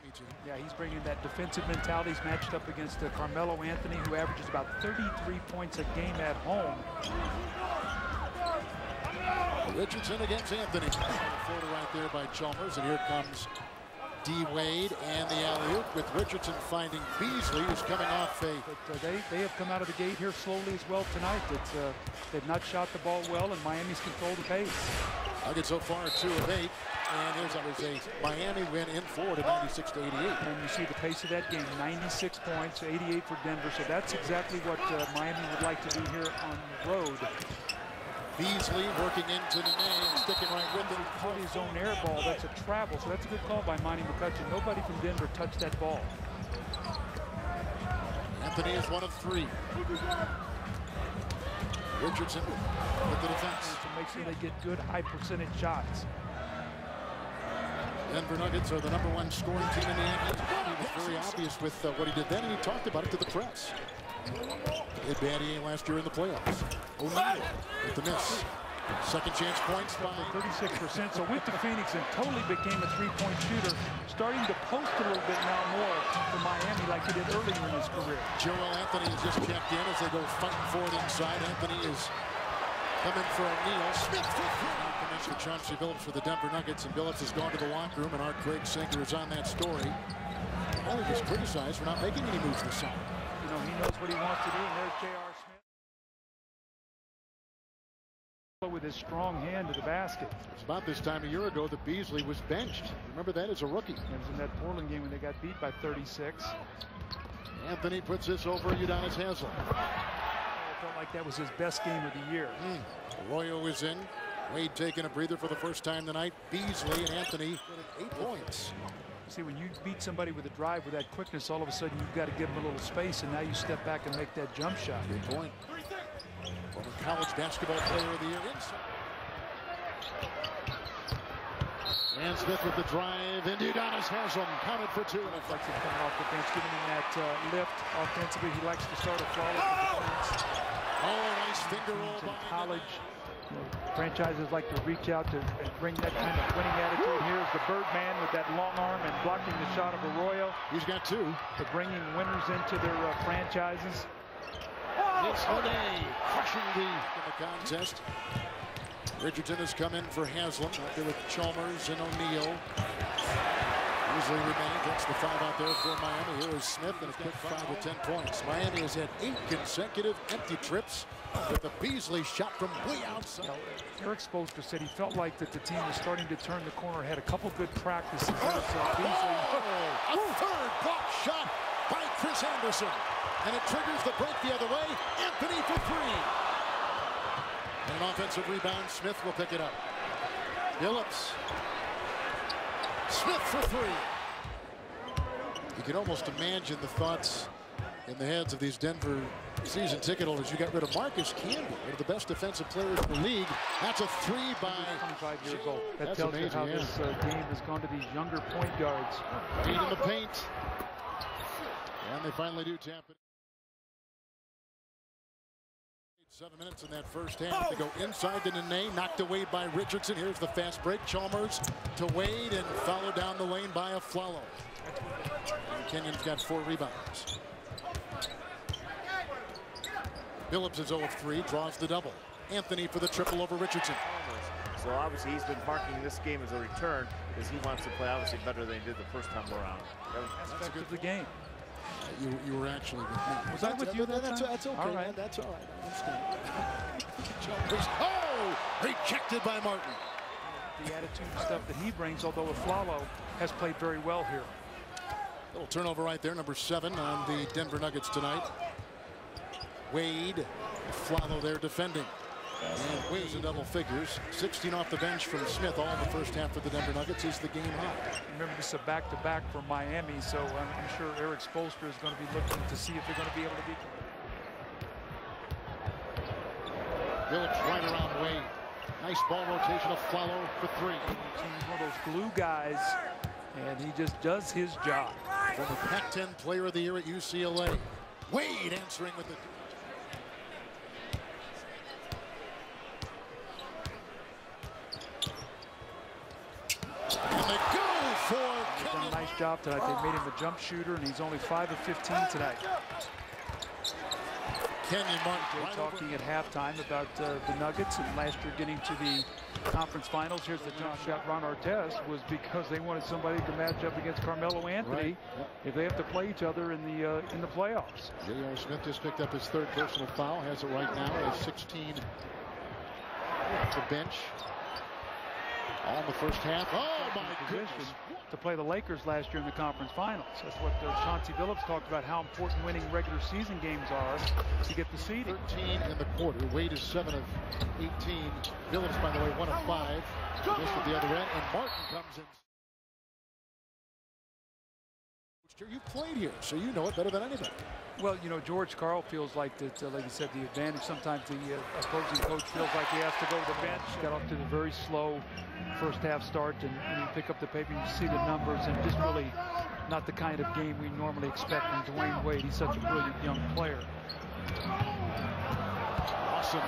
Miami team. Yeah, he's bringing that defensive mentality. He's matched up against Carmelo Anthony, who averages about 33 points a game at home. Richardson against Anthony. Floater right there by Chalmers, and here comes D. Wade and the alley-oop with Richardson finding Beasley, who's coming off a... But they have come out of the gate here slowly as well tonight. They've not shot the ball well, and Miami's controlled the pace. Nuggets so far 2 of 8, and here's a Miami win in Florida, 96-88. And you see the pace of that game, 96 points, 88 for Denver. So that's exactly what Miami would like to do here on the road. Beasley working into the and sticking right with him. Caught his own air ball. That's a travel, so that's a good call by Monty McCutcheon. Nobody from Denver touched that ball. Anthony is 1 of 3. Richardson with the defense. To make sure they get good high percentage shots. Denver Nuggets are the #1 scoring team in the NBA. It was very obvious with what he did then, and he talked about it to the press. He had bad EA last year in the playoffs. O'Neal with the miss. Second chance points by 36%. So went to Phoenix and totally became a three-point shooter. Starting to post a little bit now more for Miami like he did earlier in his career. Joel Anthony has just checked in as they go fighting for it inside. Anthony is coming for O'Neal. Smith for 3. For Chauncey Billups for the Denver Nuggets, and Billups has gone to the locker room, and our Craig Sinker is on that story. Well, he was criticized for not making any moves this summer. You know, he knows what he wants to do, and there's J.R. Smith with his strong hand to the basket. It's about this time a year ago that Beasley was benched. Remember that as a rookie. It was in that Portland game when they got beat by 36. Anthony puts this over Udonis Haslem. I felt like that was his best game of the year. Arroyo is in. Wade taking a breather for the first time tonight. Beasley and Anthony 8 points. See, when you beat somebody with a drive with that quickness, all of a sudden you've got to give them a little space, and now you step back and make that jump shot. Good point. Former college basketball player of the year inside. And Smith with the drive into Udonis Haslem, counted for 2. Likes him coming off the bench, giving him that lift offensively. He likes to start a flawless defense. Oh, nice finger roll by college. Franchises like to reach out to and bring that kind of winning attitude. Here's the Birdman with that long arm and blocking the shot of Arroyo. He's got 2. To bringing winners into their franchises. It's O'Neal crushing in the contest. Richardson has come in for Haslem. Out there with Chalmers and O'Neal. Usually remains. That's the 5 out there for Miami. Here is Smith and a quick 5 with 10 points. Miami has had 8 consecutive empty trips with a Beasley shot from way outside. Eric Spoelstra said he felt like that the team was starting to turn the corner. Had a couple good practices. Beasley. A third block shot by Chris Anderson. And it triggers the break the other way. Anthony for 3. And an offensive rebound. Smith will pick it up. Billups. Smith for 3. You can almost imagine the thoughts in the heads of these Denver season ticket holders. You got rid of Marcus Camby, one of the best defensive players in the league. That's a 3 by 25 years old. That That's tells amazing, you how this game has gone to these younger point guards. Feet in the paint. And they finally do tap it. 7 minutes in that first half. They go inside to Nene, knocked away by Richardson. Here's the fast break. Chalmers to Wade and followed down the lane by Aflalo. And Kenyon's got 4 rebounds. Billups is 0 of 3, draws the double. Anthony for the triple over Richardson. So obviously he's been marking this game as a return because he wants to play obviously better than he did the first time around. That's a good game. You were actually with me. Was I with you that time? That's okay. All right. That's all right. I understand. Oh! Rejected by Martin. The attitude and stuff that he brings, although Aflalo has played very well here. Little turnover right there, number 7 on the Denver Nuggets tonight. Wade, Aflalo there defending. And Wade's in double figures. 16 off the bench from Smith, all in the first half for the Denver Nuggets. Is the game high. Remember, this is a back-to-back for Miami, so I'm sure Eric Spoelstra is going to be looking to see if they're going to be able to beat them. Billups right around Wade. Nice ball rotation of Aflalo for 3. He's one of those glue guys, and he just does his job. From the Pac-10 Player of the Year at UCLA. Wade answering with the... And they go for Kenyon. Nice job tonight. They made him a jump shooter, and he's only 5 of 15 tonight. Kenyon Martin Jay talking at halftime about the Nuggets and last year getting to the conference finals. Here's the jump shot. Ron Artest was because they wanted somebody to match up against Carmelo Anthony if they have to play each other in the playoffs. J.R. Smith just picked up his 3rd personal foul. Has it right now. Has 16 off the bench. All in the first half. Oh my goodness! To play the Lakers last year in the conference finals. That's what Chauncey Billups talked about, how important winning regular season games are to get the seeding. 13 in the quarter. Wade is 7 of 18. Billups, by the way, 1 of 5. Missed at the other end, and Martin comes in. You played here, so you know it better than anybody. Well, you know, George Karl feels like that, like you said, the advantage. Sometimes the opposing coach feels like he has to go to the bench. Got off to the very slow first half start, and you pick up the paper, you see the numbers, and just really not the kind of game we normally expect from Dwayne Wade. He's such a brilliant young player. Awesome.